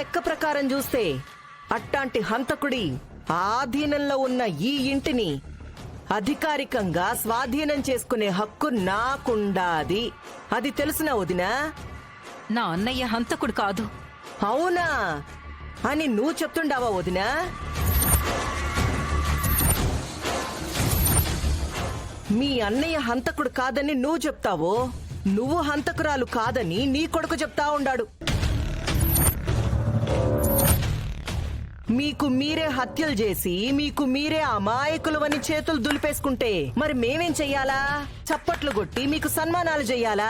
లెక్క ప్రకారం చూస్తే అట్టాంటి హంతకుడి ఆధీనంలో ఉన్న ఈ ఇంటిని అధికారికంగా స్వాధీనం చేసుకునే హక్కు నాకుండాది. అది తెలుసునా వదినా? నా అన్నయ్య హంతకుడు కాదు. అవునా అని నువ్వు చెప్తుండావా వదినా? మీ అన్నయ్య హంతకుడు కాదని నువ్వు చెప్తావో, నువ్వు హంతకురాలు కాదని నీ కొడుకు చెప్తా ఉండాడు. మీకు మీరే హత్యలు చేసి మీకు మీరే అమాయకులవని చేతులు దులిపేసుకుంటే మరి మేమేం చెయ్యాలా? చప్పట్లు కొట్టి మీకు సన్మానాలు చెయ్యాలా?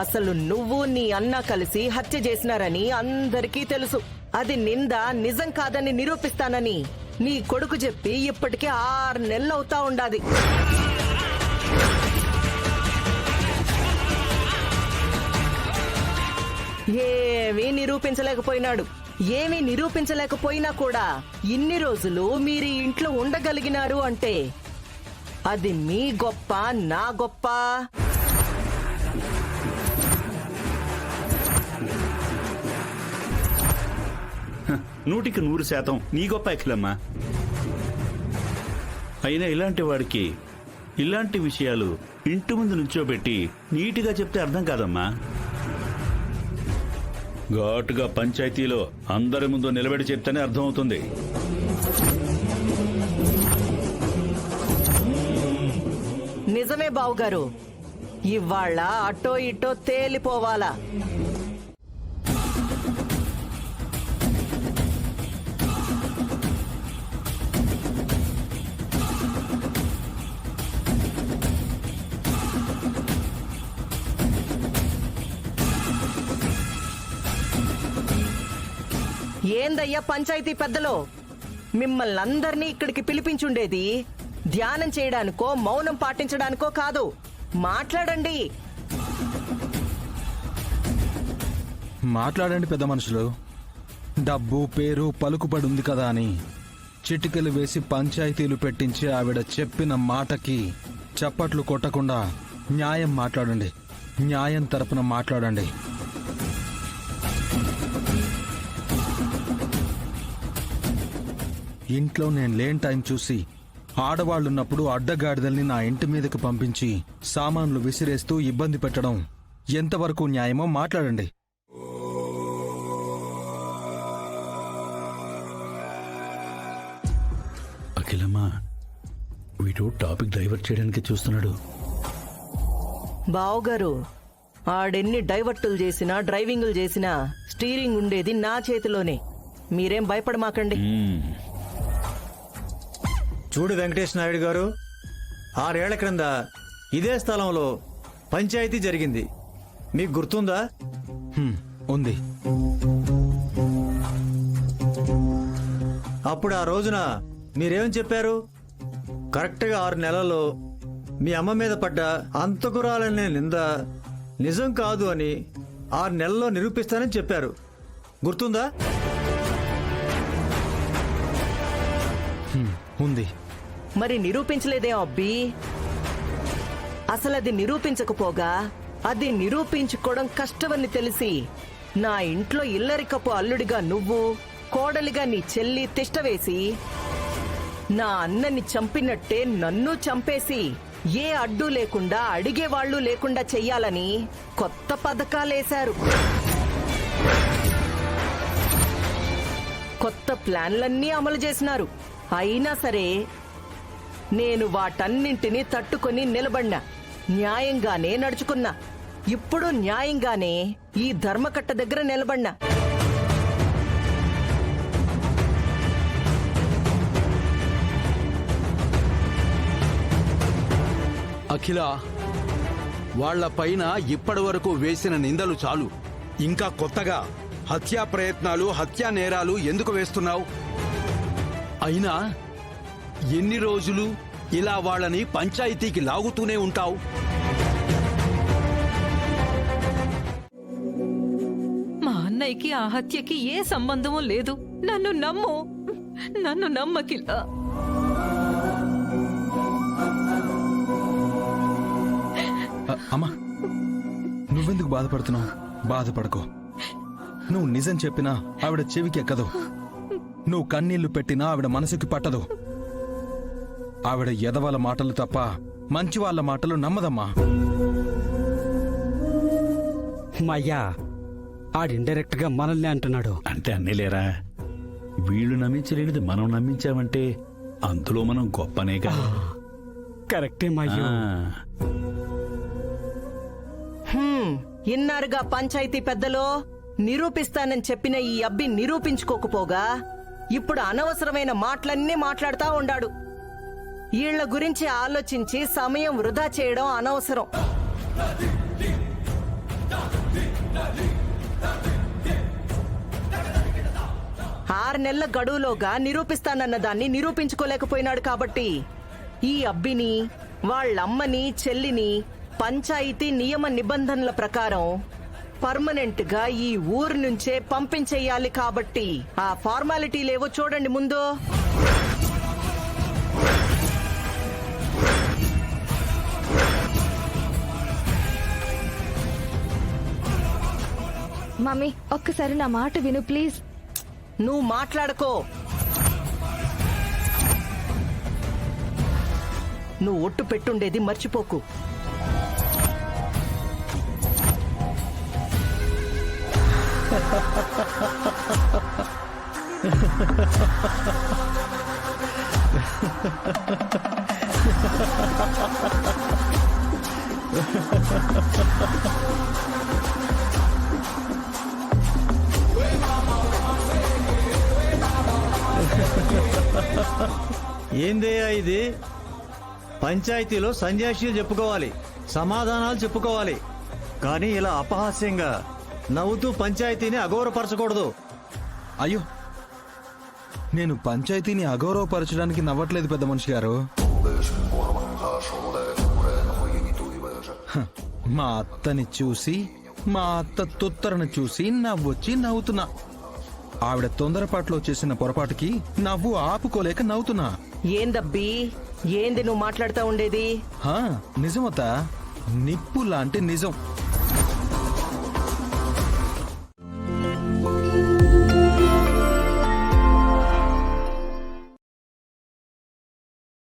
అసలు నువ్వు నీ అన్న కలిసి హత్య చేసినారని అందరికీ తెలుసు. అది నింద నిజం కాదని నిరూపిస్తానని నీ కొడుకు చెప్పి ఇప్పటికే 6 నెలలు అవుతా ఉండాది. ఏమీ నిరూపించలేకపోయినాడు. ఏమీ నిరూపించలేకపోయినా కూడా ఇన్ని రోజులు మీరు ఇంట్లో ఉండగలిగినారు అంటే అది మీ గొప్ప, నా గొప్ప? నూటికి 100% నీ గొప్ప అఖిలమ్మా. అయినా ఇలాంటి వాడికి ఇలాంటి విషయాలు ఇంటి ముందు నుంచోబెట్టి నీటిగా చెప్తే అర్థం కాదమ్మా. ఘాటుగా పంచాయతీలో అందరి ముందు నిలబెడి చెప్తేనే అర్థమవుతుంది. నిజమే బావుగారు, ఇవాళ అటో ఇటో తేలిపోవాలా. ఏందయ్యా పంచాయతీ పెద్దలో, మిమ్మల్ని అందరినీ ఇక్కడికి పిలిపించుండేది ధ్యానం చేయడానికో మౌనం పాటించడానికో కాదు. మాట్లాడండి. మాట్లాడండి పెద్ద మనుషులు. డబ్బు పేరు పలుకుబడి ఉంది కదా అని చిటికలు వేసి పంచాయతీలు పెట్టించి ఆవిడ చెప్పిన మాటకి చప్పట్లు కొట్టకుండా న్యాయం మాట్లాడండి. న్యాయం తరపున మాట్లాడండి. ఇంట్లో నేను లేని టైం చూసి ఆడవాళ్లున్నప్పుడు అడ్డగాడిదల్ని నా ఇంటి మీదకి పంపించి సామాన్లు విసిరేస్తూ ఇబ్బంది పెట్టడం ఎంతవరకు న్యాయమో మాట్లాడండి. అఖిలమ్మా, వీడు టాపిక్ డైవర్ట్ చేయడానికి చూస్తున్నాడు. బావుగారు, ఆడెన్ని డైవర్టులు చేసినా డ్రైవింగులు చేసినా స్టీరింగ్ ఉండేది నా చేతిలోనే. మీరేం భయపడమాకండి. చూడు వెంకటేష్ నాయుడు గారు, 6 ఏళ్ల క్రింద ఇదే స్థలంలో పంచాయతీ జరిగింది. మీకు గుర్తుందా? ఉంది. అప్పుడు ఆ రోజున మీరేం చెప్పారు? కరెక్ట్గా 6 నెలల్లో మీ అమ్మ మీద పడ్డ అంతకురాలనే నింద నిజం కాదు అని 6 నెలల్లో నిరూపిస్తానని చెప్పారు. గుర్తుందా? ఉంది. మరి నిరూపించలేదే అబ్బి? అసలది నిరూపించకపోగా అది నిరూపించుకోవడం కష్టమని తెలిసి నా ఇంట్లో ఇల్లరికపు అల్లుడిగా నువ్వు, కోడలిగా నీ చెల్లి తిష్టవేసి నా అన్నని చంపినట్టే నన్ను చంపేసి ఏ అడ్డు లేకుండా అడిగేవాళ్లు లేకుండా చెయ్యాలని కొత్త పథకాలేశారు. కొత్త ప్లాన్లన్నీ అమలు చేసినారు. అయినా సరే నేను వాటన్నింటినీ తట్టుకొని నిలబడినా. న్యాయంగానే నడుచుకున్నా. ఇప్పుడు న్యాయంగానే ఈ ధర్మకట్ట దగ్గర నిలబడినా. అఖిల, వాళ్ల పైన ఇప్పటి వరకు వేసిన నిందలు చాలు. ఇంకా కొత్తగా హత్యా ప్రయత్నాలు, హత్యా నేరాలు ఎందుకు వేస్తున్నావు? అయినా ఎన్ని రోజులు ఇలా వాళ్ళని పంచాయతీకి లాగుతూనే ఉంటావు? మా అన్నయ్యకి ఆ హత్యకి ఏ సంబంధమూ లేదు. నన్ను నమ్ము, నన్ను నమ్మకిలా. అమ్మా నువ్వెందుకు బాధపడుతున్నావు? బాధపడకో. నువ్వు నిజం చెప్పినా ఆవిడ చెవికి ఎక్కదు. నువ్వు కన్నీళ్లు పెట్టినా ఆవిడ మనసుకి పట్టదు. ఆవిడ ఎదవల మాటలు తప్ప మంచి వాళ్ళ మాటలు నమ్మదమ్మా. మయ్యా ఆడిండైరెక్ట్ గా మనల్ని అంటున్నాడు. అంటే అన్నేలేరా, వీళ్ళు నమ్మించలేనిది మనం నమ్మించామంటే అందులో మనం గొప్పనే కదా. కరెక్టే మయ్యా. ఇన్నారుగా పంచాయతీ పెద్దలో నిరూపిస్తానని చెప్పిన ఈ అబ్బి నిరూపించుకోకపోగా ఇప్పుడు అనవసరమైన మాటలన్నీ మాట్లాడుతా ఉండాడు. వీళ్ల గురించి ఆలోచించి సమయం వృధా చేయడం అనవసరం. ఆరు నెలల గడువులోగా నిరూపిస్తానన్న దాన్ని నిరూపించుకోలేకపోయినాడు కాబట్టి ఈ అబ్బిని, వాళ్ళమ్మని, చెల్లిని పంచాయతీ నియమ నిబంధనల ప్రకారం పర్మనెంట్ గా ఈ ఊరు నుంచే పంపించేయాలి. కాబట్టి ఆ ఫార్మాలిటీలేవో చూడండి ముందు. మమ్మీ ఒక్కసారి నా మాట విను ప్లీజ్. నువ్వు మాట్లాడుకో. నువ్వు ఒట్టు పెట్టుండేది మర్చిపోకు. ఏందయ్యా ఇది? పంచాయతీలో సంజాషీలు చెప్పుకోవాలి, సమాధానాలు చెప్పుకోవాలి, కానీ ఇలా అపహాస్యంగా నవ్వుతూ పంచాయతీని అగౌరవపరచకూడదు. అయ్యో, నేను పంచాయతీని అగౌరవపరచడానికి నవ్వట్లేదు పెద్ద మనిషి గారు. హ, మా అత్తని చూసి, మా అత్త తుత్తరను చూసి నవ్వొచ్చి నవ్వుతున్నా. ఆవిడ తొందరపాట్లో చేసిన పొరపాటుకి నవ్వు ఆపుకోలేక నవ్వుతున్నా. ఏందబ్బి, ఏంది నువ్వు మాట్లాడుతా ఉండేది? నిజమత, నిప్పు లాంటి నిజం.